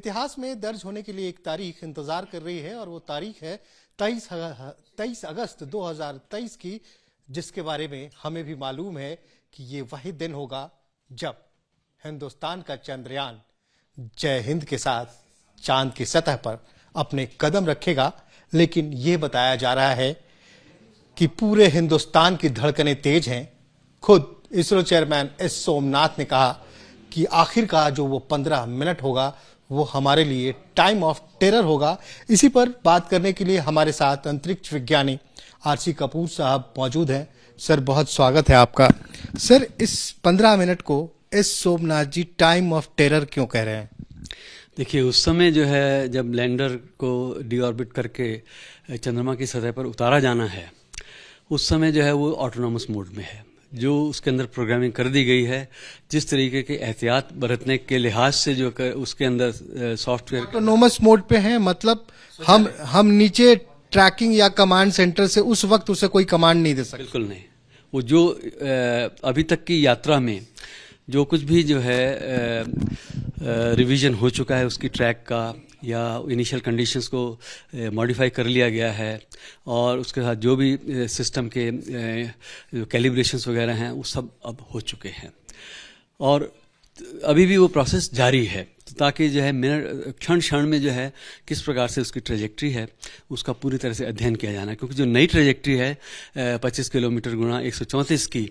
इतिहास में दर्ज होने के लिए एक तारीख इंतजार कर रही है और वो तारीख है 23 अगस्त 2023 की, जिसके बारे में हमें भी मालूम है कि ये वही दिन होगा जब हिंदुस्तान का चंद्रयान जय हिंद के साथ चांद की सतह पर अपने कदम रखेगा। लेकिन ये बताया जा रहा है कि पूरे हिंदुस्तान की धड़कनें तेज हैं। खुद इसरो चेयरमैन एस सोमनाथ ने कहा कि आखिर का जो वो 15 मिनट होगा वो हमारे लिए टाइम ऑफ टेरर होगा। इसी पर बात करने के लिए हमारे साथ अंतरिक्ष विज्ञानी आरसी कपूर साहब मौजूद हैं। सर, बहुत स्वागत है आपका। सर, इस 15 मिनट को as Somnath ji time of terror क्यों कह रहे हैं? देखिए, उस समय जो है जब लैंडर को डीऑर्बिट करके चंद्रमा की सतह पर उतारा जाना है, उस समय जो है वो ऑटोनॉमस मोड में है। जो उसके अंदर प्रोग्रामिंग कर दी गई है, जिस तरीके के एहतियात बरतने के लिहाज से जो उसके अंदर सॉफ्टवेयर ऑटोनॉमस मोड पे है, मतलब हम नीचे ट्रैकिंग या कमांड सेंटर से उस वक्त उसे कोई कमांड नहीं दे सकते। बिल्कुल नहीं। वो जो अभी तक की यात्रा में जो कुछ भी जो है रिवीजन हो चुका है उसकी ट्रैक का, या इनिशियल कंडीशंस को मॉडिफाई कर लिया गया है, और उसके साथ जो भी सिस्टम के कैलिब्रेशंस वगैरह हैं वो सब अब हो चुके हैं, और अभी भी वो प्रोसेस जारी है, ताकि जो है मिनट क्षण क्षण में जो है किस प्रकार से उसकी ट्रेजेक्ट्री है उसका पूरी तरह से अध्ययन किया जाना है। क्योंकि जो नई ट्रेजेक्ट्री है 25 किलोमीटर गुणा 134 की,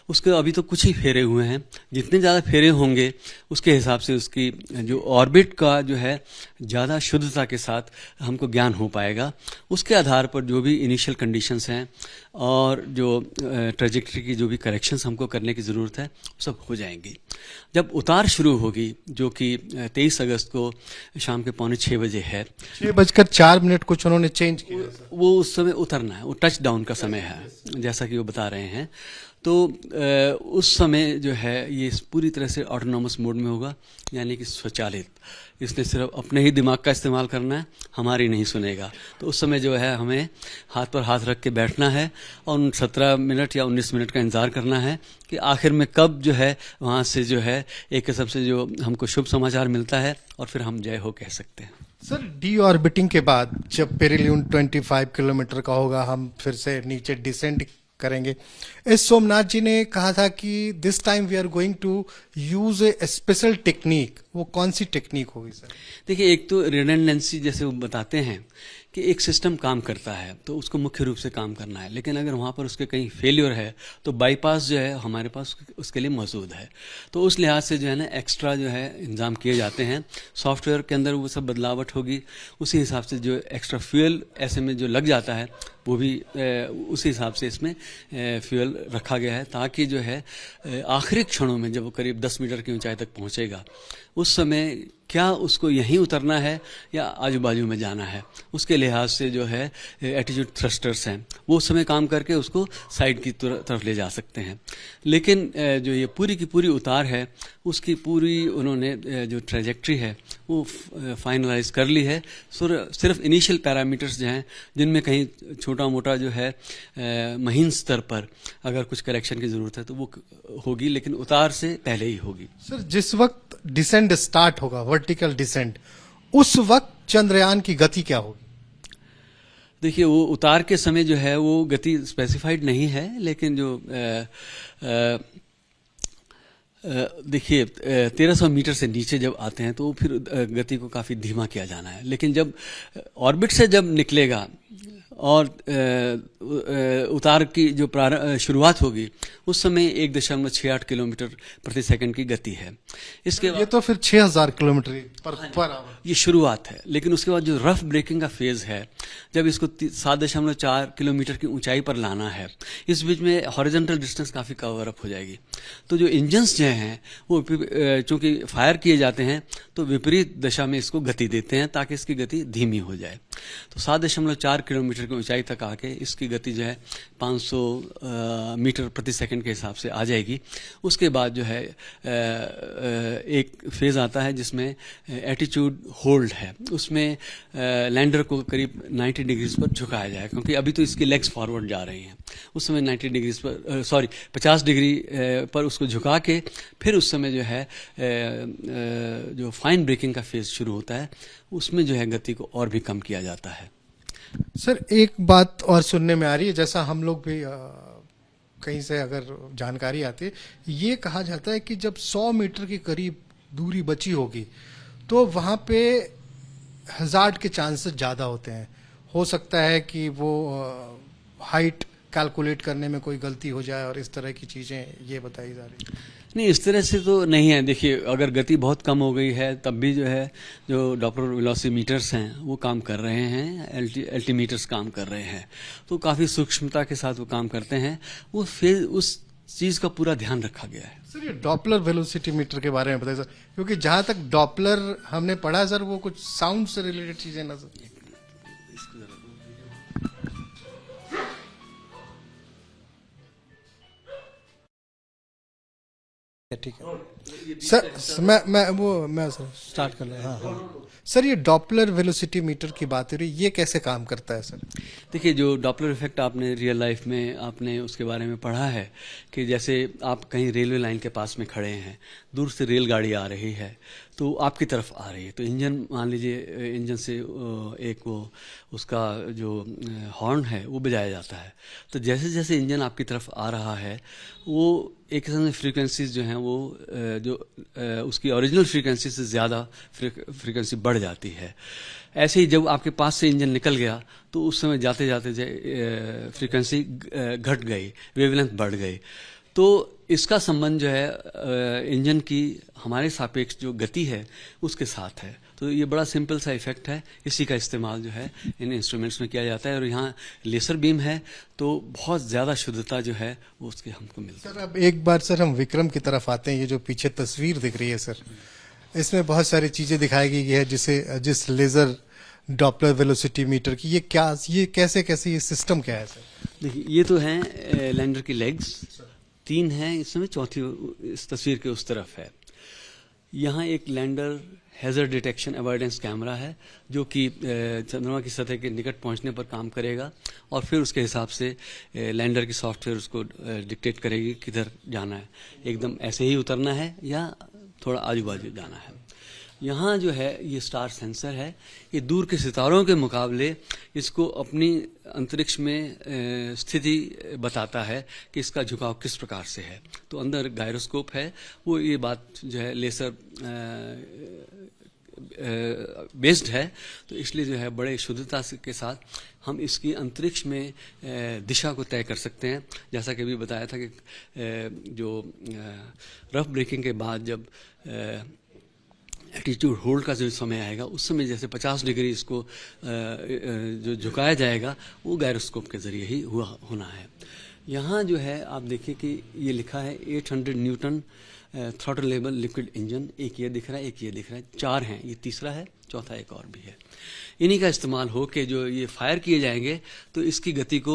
उसके अभी तो कुछ ही फेरे हुए हैं। जितने ज़्यादा फेरे होंगे उसके हिसाब से उसकी जो ऑर्बिट का जो है ज़्यादा शुद्धता के साथ हमको ज्ञान हो पाएगा। उसके आधार पर जो भी इनिशियल कंडीशंस हैं और जो ट्रेजेक्ट्री की जो भी करेक्शंस हमको करने की ज़रूरत है वो सब हो जाएंगी। जब उतार शुरू होगी, जो कि 23 अगस्त को शाम के 5:45 बजे है, 6:04 कुछ उन्होंने चेंज किया, वो उस समय उतरना है, वो टच डाउन का समय है जैसा कि वो बता रहे हैं। तो उस समय जो है ये पूरी तरह से ऑटोनॉमस मोड में होगा, यानी कि स्वचालित। इसने सिर्फ अपने ही दिमाग का इस्तेमाल करना है, हमारी नहीं सुनेगा। तो उस समय जो है हमें हाथ पर हाथ रख के बैठना है और उन 17 मिनट या 19 मिनट का इंतज़ार करना है कि आखिर में कब जो है वहाँ से जो है एक किस्म से जो हमको शुभ समाचार मिलता है और फिर हम जय हो कह सकते हैं। सर, डी ऑर्बिटिंग के बाद जब पेरिलियन 25 किलोमीटर का होगा, हम फिर से नीचे डिसेंड करेंगे। एस सोमनाथ जी ने कहा था कि this time we are going to use a special technique. वो कौन सी टेक्निक होगी सर? देखिए, एक तो रिडंडेंसी, जैसे वो बताते हैं कि एक सिस्टम काम करता है तो उसको मुख्य रूप से काम करना है, लेकिन अगर वहाँ पर उसके कहीं फेलियर है तो बाईपास जो है हमारे पास उसके लिए मौजूद है। तो उस लिहाज से जो है ना एक्स्ट्रा जो है इंतजाम किए जाते हैं। सॉफ्टवेयर के अंदर वो सब बदलावट होगी, उसी हिसाब से जो एक्स्ट्रा फ्यूल ऐसे में जो लग जाता है वो भी उसी हिसाब से इसमें फ्यूल रखा गया है, ताकि जो है आखिरी क्षणों में जब वो करीब 10 मीटर की ऊंचाई तक पहुंचेगा उस समय क्या उसको यहीं उतरना है या आजू बाजू में जाना है, उसके लिहाज से जो है एटीट्यूड थ्रस्टर्स हैं वो उस समय काम करके उसको साइड की तरफ ले जा सकते हैं। लेकिन जो ये पूरी की पूरी उतार है उसकी पूरी उन्होंने जो ट्रेजेक्ट्री है वो फाइनलाइज कर ली है। सिर्फ इनिशियल पैरामीटर्स जो हैं जिनमें कहीं छोटा मोटा जो है महीन स्तर पर अगर कुछ करेक्शन की ज़रूरत है तो वो होगी, लेकिन उतार से पहले ही होगी। सर, जिस वक्त डिसेंड स्टार्ट होगा, वर्टिकल डिसेंड, उस वक्त चंद्रयान की गति क्या होगी? देखिए, वो उतार के समय जो है वो गति स्पेसिफाइड नहीं है, लेकिन जो देखिए 1300 मीटर से नीचे जब आते हैं तो फिर गति को काफ़ी धीमा किया जाना है। लेकिन जब ऑर्बिट से जब निकलेगा और उतार की जो शुरुआत होगी उस समय 1.68 किलोमीटर प्रति सेकंड की गति है। इसके ये तो फिर 6000 किलोमीटर पर आवर ये शुरुआत है। लेकिन उसके बाद जो रफ ब्रेकिंग का फेज है, जब इसको 7.4 किलोमीटर की ऊंचाई पर लाना है, इस बीच में हॉरिजॉन्टल डिस्टेंस काफ़ी कवर अप हो जाएगी। तो जो इंजन्स जो हैं वो चूंकि फायर किए जाते हैं तो विपरीत दिशा में इसको गति देते हैं ताकि इसकी गति धीमी हो जाए। तो 7.4 किलोमीटर की ऊंचाई तक आके इसकी गति जो है 500 मीटर प्रति सेकंड के हिसाब से आ जाएगी। उसके बाद जो है एक फेज आता है जिसमें एटीट्यूड होल्ड है, उसमें लैंडर को करीब 90 डिग्रीज पर झुकाया जाएगा, क्योंकि अभी तो इसकी लेग्स फॉरवर्ड जा रही हैं। उस समय 90 डिग्रीज पर 50 डिग्री पर उसको झुका के फिर उस समय जो है जो फाइन ब्रेकिंग का फेज शुरू होता है, उसमें जो है गति को और भी कम किया जाता है। सर एक बात और सुनने में आ रही है, जैसा हम लोग भी कहीं से अगर जानकारी आती है, ये कहा जाता है कि जब 100 मीटर के करीब दूरी बची होगी तो वहां पे हजार्ड के चांसेस ज्यादा होते हैं। हो सकता है कि वो हाइट कैलकुलेट करने में कोई गलती हो जाए और इस तरह की चीजें ये बताई जा रही है। नहीं, इस तरह से तो नहीं है। देखिए, अगर गति बहुत कम हो गई है तब भी जो है जो डॉपलर वेलोसिमीटर्स हैं वो काम कर रहे हैं, एल्टीमीटर्स काम कर रहे हैं, तो काफ़ी सूक्ष्मता के साथ वो काम करते हैं। वो फिर उस चीज़ का पूरा ध्यान रखा गया है। सर ये डॉपलर वेलोसिटी मीटर के बारे में बताइए सर, क्योंकि जहां तक डॉपलर हमने पढ़ा सर वो कुछ साउंड से रिलेटेड चीजें ना सर। ठीक है सर, मैं सर स्टार्ट कर रहा हूँ। हाँ सर, ये डॉपलर वेलोसिटी मीटर की बात हो रही है, ये कैसे काम करता है सर? देखिए, जो डॉपलर इफेक्ट आपने रियल लाइफ में आपने उसके बारे में पढ़ा है कि जैसे आप कहीं रेलवे लाइन के पास में खड़े हैं, दूर से रेलगाड़ी आ रही है तो आपकी तरफ आ रही है, तो इंजन मान लीजिए इंजन से एक वो उसका जो हॉर्न है वो बजाया जाता है। तो जैसे जैसे इंजन आपकी तरफ आ रहा है वो एक किस्म से फ्रीक्वेंसीज जो हैं वो जो उसकी ओरिजिनल फ्रीक्वेंसी से ज़्यादा फ्रीक्वेंसी बढ़ जाती है। ऐसे ही जब आपके पास से इंजन निकल गया तो उस समय जाते जाते फ्रीक्वेंसी घट गई, वेवलेंथ बढ़ गई। तो इसका संबंध जो है इंजन की हमारे सापेक्ष जो गति है उसके साथ है। तो ये बड़ा सिंपल सा इफेक्ट है, इसी का इस्तेमाल जो है इन इंस्ट्रूमेंट्स में किया जाता है। और यहाँ लेसर बीम है तो बहुत ज़्यादा शुद्धता जो है वो उसके हमको मिलती है। सर अब एक बार सर हम विक्रम की तरफ आते हैं। ये जो पीछे तस्वीर दिख रही है सर, इसमें बहुत सारी चीजें दिखाई गई है, जिस लेजर डॉपलर वेलोसिटी मीटर की ये कैसे ये सिस्टम क्या है सर? देखिए, ये तो है लैंडर की लेग्स, 3 हैं इस समय, चौथी इस तस्वीर के उस तरफ है। यहाँ एक lander hazard detection avoidance camera है जो कि चंद्रमा की सतह के निकट पहुंचने पर काम करेगा और फिर उसके हिसाब से लैंडर की सॉफ्टवेयर उसको डिक्टेट करेगी किधर जाना है, एकदम ऐसे ही उतरना है या थोड़ा आजू बाजू जाना है। यहाँ जो है ये स्टार सेंसर है, ये दूर के सितारों के मुकाबले इसको अपनी अंतरिक्ष में स्थिति बताता है कि इसका झुकाव किस प्रकार से है। तो अंदर गायरोस्कोप है, वो ये बात जो है लेसर बेस्ड है, तो इसलिए जो है बड़े शुद्धता के साथ हम इसकी अंतरिक्ष में दिशा को तय कर सकते हैं। जैसा कि अभी बताया था कि जो रफ ब्रेकिंग के बाद जब एटीट्यूड होल्ड का जो समय आएगा उस समय जैसे 50 डिग्री इसको जो झुकाया जाएगा वो गायरोस्कोप के जरिए ही होना है। यहाँ जो है आप देखिए कि ये लिखा है 800 Newton throttle label liquid engine, एक ये दिख रहा है, एक ये दिख रहा है, 4 हैं, ये तीसरा है, चौथा एक और भी है। इन्हीं का इस्तेमाल हो के जो ये फायर किए जाएंगे तो इसकी गति को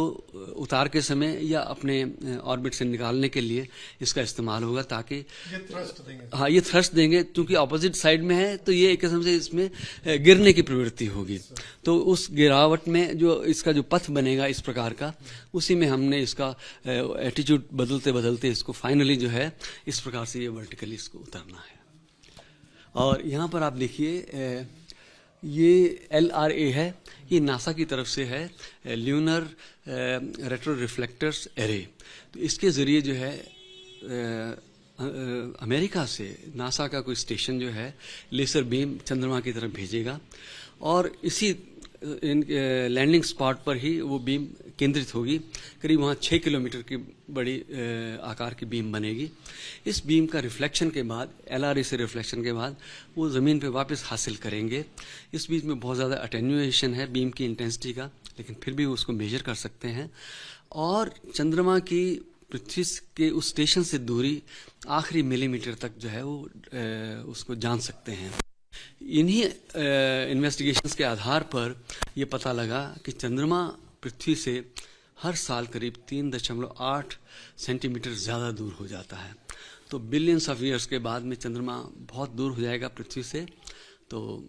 उतार के समय या अपने ऑर्बिट से निकालने के लिए इसका इस्तेमाल होगा, ताकि ये थ्रस्ट देंगे। हाँ, ये थ्रस्ट देंगे, क्योंकि ऑपोजिट साइड में है तो ये एक किस्म से इसमें गिरने की प्रवृत्ति होगी। तो उस गिरावट में जो इसका जो पथ बनेगा इस प्रकार का, उसी में हमने इसका एटीट्यूड बदलते बदलते इसको फाइनली जो है इस प्रकार से ये वर्टिकली इसको उतरना है। और यहाँ पर आप देखिए ये LRA है, ये नासा की तरफ से है, ल्यूनर रेट्रो रिफ्लेक्टर्स एरे। तो इसके ज़रिए जो है अमेरिका से नासा का कोई स्टेशन जो है लेसर बीम चंद्रमा की तरफ भेजेगा और इसी लैंडिंग स्पॉट पर ही वो बीम केंद्रित होगी। करीब वहाँ 6 किलोमीटर की बड़ी आकार की बीम बनेगी। इस बीम का रिफ्लेक्शन के बाद, LRA से रिफ्लेक्शन के बाद वो ज़मीन पे वापस हासिल करेंगे। इस बीच में बहुत ज़्यादा अटेन्यूएशन है बीम की इंटेंसिटी का, लेकिन फिर भी उसको मेजर कर सकते हैं और चंद्रमा की पृथ्वी के उस स्टेशन से दूरी आखिरी मिलीमीटर तक जो है वो उसको जान सकते हैं। इन्हीं इन्वेस्टिगेशंस के आधार पर ये पता लगा कि चंद्रमा पृथ्वी से हर साल करीब 3.8 सेंटीमीटर ज़्यादा दूर हो जाता है। तो बिलियंस ऑफ ईयर्स के बाद में चंद्रमा बहुत दूर हो जाएगा पृथ्वी से, तो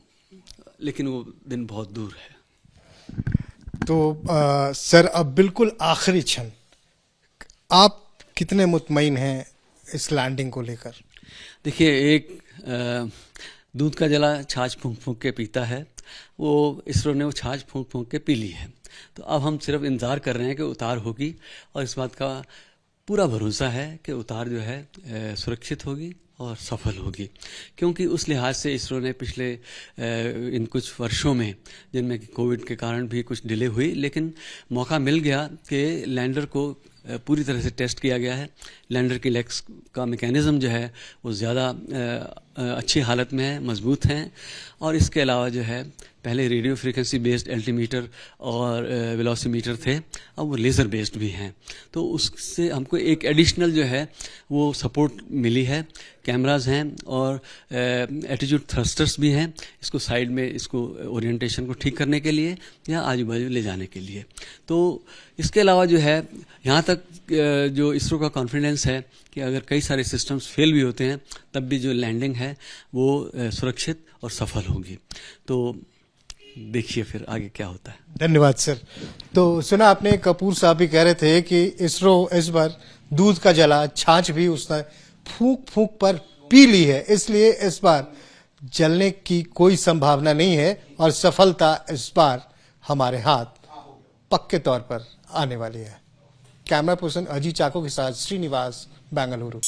लेकिन वो दिन बहुत दूर है। तो सर, अब बिल्कुल आखिरी क्षण, आप कितने मुतमईन हैं इस लैंडिंग को लेकर? देखिए, एक दूध का जला छाछ फूंक फूंक के पीता है, वो इसरो ने वो छाछ फूंक फूंक के पी ली है। तो अब हम सिर्फ इंतज़ार कर रहे हैं कि उतार होगी, और इस बात का पूरा भरोसा है कि उतार जो है सुरक्षित होगी और सफल होगी, क्योंकि उस लिहाज से इसरो ने पिछले इन कुछ वर्षों में, जिनमें कोविड के कारण भी कुछ डिले हुई, लेकिन मौका मिल गया कि लैंडर को पूरी तरह से टेस्ट किया गया है। लैंडर की लेग्स का मैकेनिज़्म जो है वो ज़्यादा अच्छी हालत में है, मजबूत हैं, और इसके अलावा जो है पहले रेडियो फ्रीक्वेंसी बेस्ड एल्टीमीटर और वेलोसीमीटर थे, अब वो लेज़र बेस्ड भी हैं। तो उससे हमको एक एडिशनल जो है वो सपोर्ट मिली है। कैमराज हैं और एटीट्यूड थ्रस्टर्स भी हैं, इसको साइड में, इसको ओरिएंटेशन को ठीक करने के लिए या आजू बाजू ले जाने के लिए। तो इसके अलावा जो है यहाँ तक जो इसरो का कॉन्फिडेंस है कि अगर कई सारे सिस्टम्स फेल भी होते हैं तब भी जो लैंडिंग है वो सुरक्षित और सफल होगी। तो देखिए फिर आगे क्या होता है। धन्यवाद सर। तो सुना आपने, कपूर साहब भी कह रहे थे कि इसरो इस बार दूध का जला छाछ भी उसने फूंक फूंक पर पी ली है, इसलिए इस बार जलने की कोई संभावना नहीं है और सफलता इस बार हमारे हाथ पक्के तौर पर आने वाली है। कैमरा पर्सन अजीत चाको के साथ श्रीनिवास, बेंगलुरु।